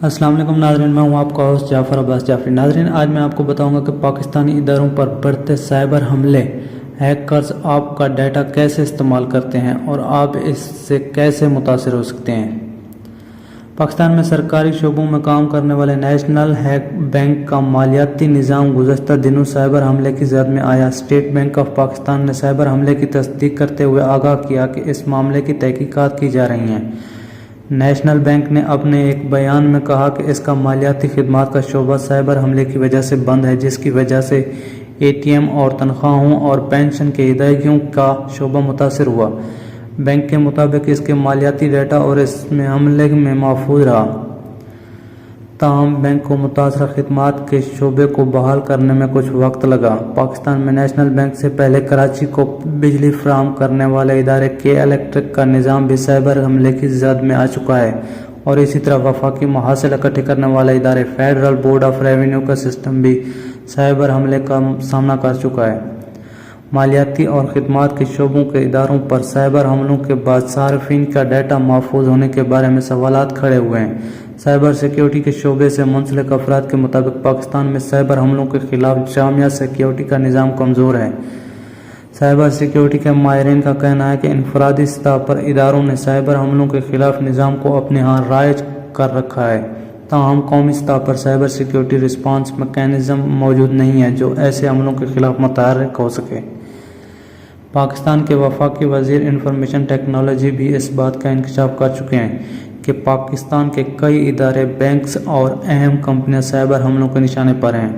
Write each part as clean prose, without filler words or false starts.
السلام علیکم ناظرین، میں ہوں آپ کا ہوسٹ جعفر عباس جعفری۔ ناظرین، آج میں آپ کو بتاؤں گا کہ پاکستانی اداروں پر بڑھتے سائبر حملے، ہیکرز آپ کا ڈیٹا کیسے استعمال کرتے ہیں اور آپ اس سے کیسے متاثر ہو سکتے ہیں۔ پاکستان میں سرکاری شعبوں میں کام کرنے والے نیشنل بینک کا مالیاتی نظام گزشتہ دنوں سائبر حملے کی زد میں آیا۔ اسٹیٹ بینک آف پاکستان نے سائبر حملے کی تصدیق کرتے ہوئے آگاہ کیا کہ اس معاملے کی تحقیقات کی جا رہی ہیں۔ نیشنل بینک نے اپنے ایک بیان میں کہا کہ اس کا مالیاتی خدمات کا شعبہ سائبر حملے کی وجہ سے بند ہے، جس کی وجہ سے اے ٹی ایم اور تنخواہوں اور پنشن کے ادائیگیوں کا شعبہ متاثر ہوا۔ بینک کے مطابق اس کے مالیاتی ڈیٹا اور اس میں حملے میں محفوظ رہا، تاہم بینک کو متاثرہ خدمات کے شعبے کو بحال کرنے میں کچھ وقت لگا۔ پاکستان میں نیشنل بینک سے پہلے کراچی کو بجلی فراہم کرنے والے ادارے کے الیکٹرک کا نظام بھی سائبر حملے کی زد میں آ چکا ہے، اور اسی طرح وفاقی محاصل اکٹھے کرنے والے ادارے فیڈرل بورڈ آف ریونیو کا سسٹم بھی سائبر حملے کا سامنا کر چکا ہے۔ مالیاتی اور خدمات کے شعبوں کے اداروں پر سائبر حملوں کے بعد صارفین کا ڈیٹا محفوظ ہونے کے بارے میں سوالات کھڑے ہوئے ہیں۔ سائبر سیکیورٹی کے شعبے سے منسلک افراد کے مطابق پاکستان میں سائبر حملوں کے خلاف جامع سیکیورٹی کا نظام کمزور ہے۔ سائبر سیکیورٹی کے ماہرین کا کہنا ہے کہ انفرادی سطح پر اداروں نے سائبر حملوں کے خلاف نظام کو اپنے ہاں رائج کر رکھا ہے، تاہم قومی سطح پر سائبر سیکیورٹی رسپانس میکانزم موجود نہیں ہے جو ایسے حملوں کے خلاف متحرک ہو سکے۔ پاکستان کے وفاقی وزیر انفارمیشن ٹیکنالوجی بھی اس بات کا انکشاف کر چکے ہیں کہ پاکستان کے کئی ادارے، بینکس اور اہم کمپنیاں سائبر حملوں کے نشانے پر ہیں۔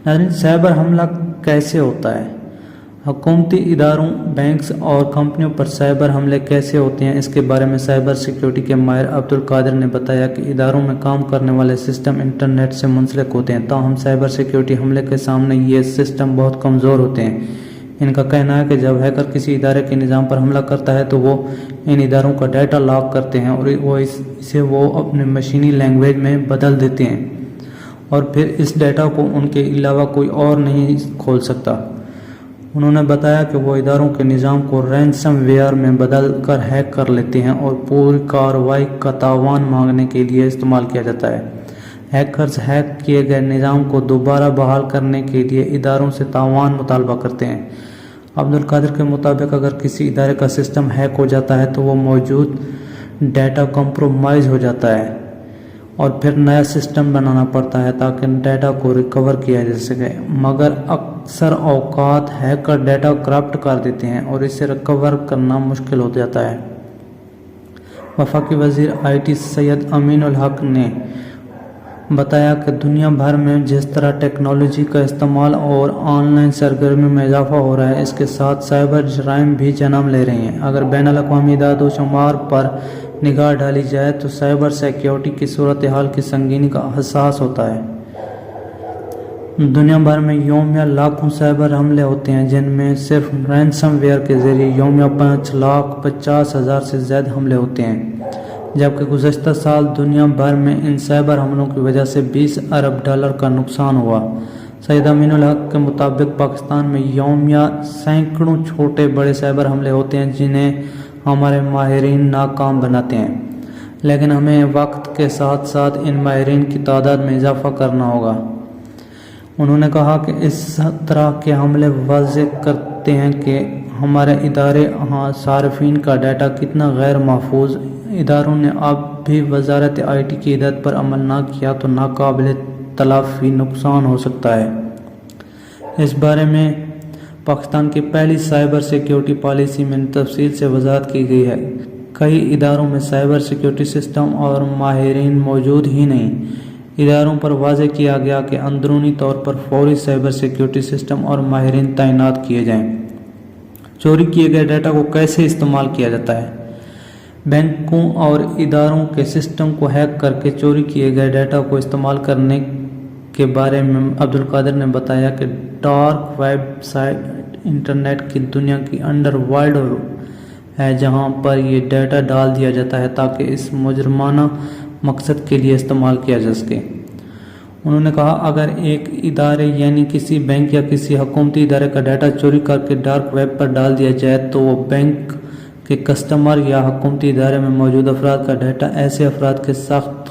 ناظرین، سائبر حملہ کیسے ہوتا ہے؟ حکومتی اداروں، بینکس اور کمپنیوں پر سائبر حملے کیسے ہوتے ہیں، اس کے بارے میں سائبر سیکیورٹی کے ماہر عبدالقادر نے بتایا کہ اداروں میں کام کرنے والے سسٹم انٹرنیٹ سے منسلک ہوتے ہیں، تاہم سائبر سیکیورٹی حملے کے سامنے یہ سسٹم بہت کمزور ہوتے ہیں۔ ان کا کہنا ہے کہ جب ہیکر کسی ادارے کے نظام پر حملہ کرتا ہے تو وہ ان اداروں کا ڈیٹا لاک کرتے ہیں اور اسے وہ اپنے مشینی لینگویج میں بدل دیتے ہیں، اور پھر اس ڈیٹا کو ان کے علاوہ کوئی اور نہیں کھول سکتا۔ انہوں نے بتایا کہ وہ اداروں کے نظام کو رینسم ویئر میں بدل کر ہیک کر لیتے ہیں اور پوری کارروائی کا تاوان مانگنے کے لیے استعمال کیا جاتا ہے۔ ہیکرز ہیک کیے گئے نظام کو دوبارہ بحال کرنے کے لیے اداروں سے تاوان مطالبہ کرتے ہیں۔ عبدالقادر کے مطابق اگر کسی ادارے کا سسٹم ہیک ہو جاتا ہے تو وہ موجود ڈیٹا کمپرومائز ہو جاتا ہے اور پھر نیا سسٹم بنانا پڑتا ہے تاکہ ڈیٹا کو ریکور کیا جا سکے، مگر اکثر اوقات ہیکر ڈیٹا کرپٹ کر دیتے ہیں اور اسے ریکور کرنا مشکل ہو جاتا ہے۔ وفاقی وزیر آئی ٹی سید امین الحق نے بتایا کہ دنیا بھر میں جس طرح ٹیکنالوجی کا استعمال اور آن لائن سرگرمیوں میں اضافہ ہو رہا ہے، اس کے ساتھ سائبر جرائم بھی جنم لے رہے ہیں۔ اگر بین الاقوامی اعداد و شمار پر نگاہ ڈالی جائے تو سائبر سیکیورٹی کی صورتحال کی سنگینی کا احساس ہوتا ہے۔ دنیا بھر میں یومیہ لاکھوں سائبر حملے ہوتے ہیں، جن میں صرف رینسم ویئر کے ذریعے یومیہ 5,50,000 سے زیادہ حملے ہوتے ہیں، جبکہ گزشتہ سال دنیا بھر میں ان سائبر حملوں کی وجہ سے $20 ارب کا نقصان ہوا۔ سید امین الحق کے مطابق پاکستان میں یومیہ سینکڑوں چھوٹے بڑے سائبر حملے ہوتے ہیں جنہیں ہمارے ماہرین ناکام بناتے ہیں، لیکن ہمیں وقت کے ساتھ ساتھ ان ماہرین کی تعداد میں اضافہ کرنا ہوگا۔ انہوں نے کہا کہ اس طرح کے حملے واضح کرتے ہیں کہ ہمارے ادارے صارفین کا ڈیٹا کتنا غیر محفوظ۔ اداروں نے اب بھی وزارت آئی ٹی کی ہدایت پر عمل نہ کیا تو ناقابل تلافی نقصان ہو سکتا ہے۔ اس بارے میں پاکستان کی پہلی سائبر سیکیورٹی پالیسی میں تفصیل سے وضاحت کی گئی ہے۔ کئی اداروں میں سائبر سیکیورٹی سسٹم اور ماہرین موجود ہی نہیں۔ اداروں پر واضح کیا گیا کہ اندرونی طور پر فوری سائبر سیکیورٹی سسٹم اور ماہرین تعینات کیے جائیں۔ چوری کیے گئے ڈیٹا کو کیسے استعمال کیا جاتا ہے؟ بینکوں اور اداروں کے سسٹم کو ہیک کر کے چوری کیے گئے ڈیٹا کو استعمال کرنے کے بارے میں عبدالقادر نے بتایا کہ ڈارک ویب سائٹ انٹرنیٹ کی دنیا کی انڈر ورلڈ ہے، جہاں پر یہ ڈیٹا ڈال دیا جاتا ہے تاکہ اس مجرمانہ مقصد کے لیے استعمال کیا جا سکے۔ انہوں نے کہا اگر ایک ادارے یعنی کسی بینک یا کسی حکومتی ادارے کا ڈیٹا چوری کر کے ڈارک ویب پر ڈال دیا جائے تو وہ بینک کے کسٹمر یا حکومتی ادارے میں موجود افراد کا ڈیٹا ایسے افراد کے سخت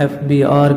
FBI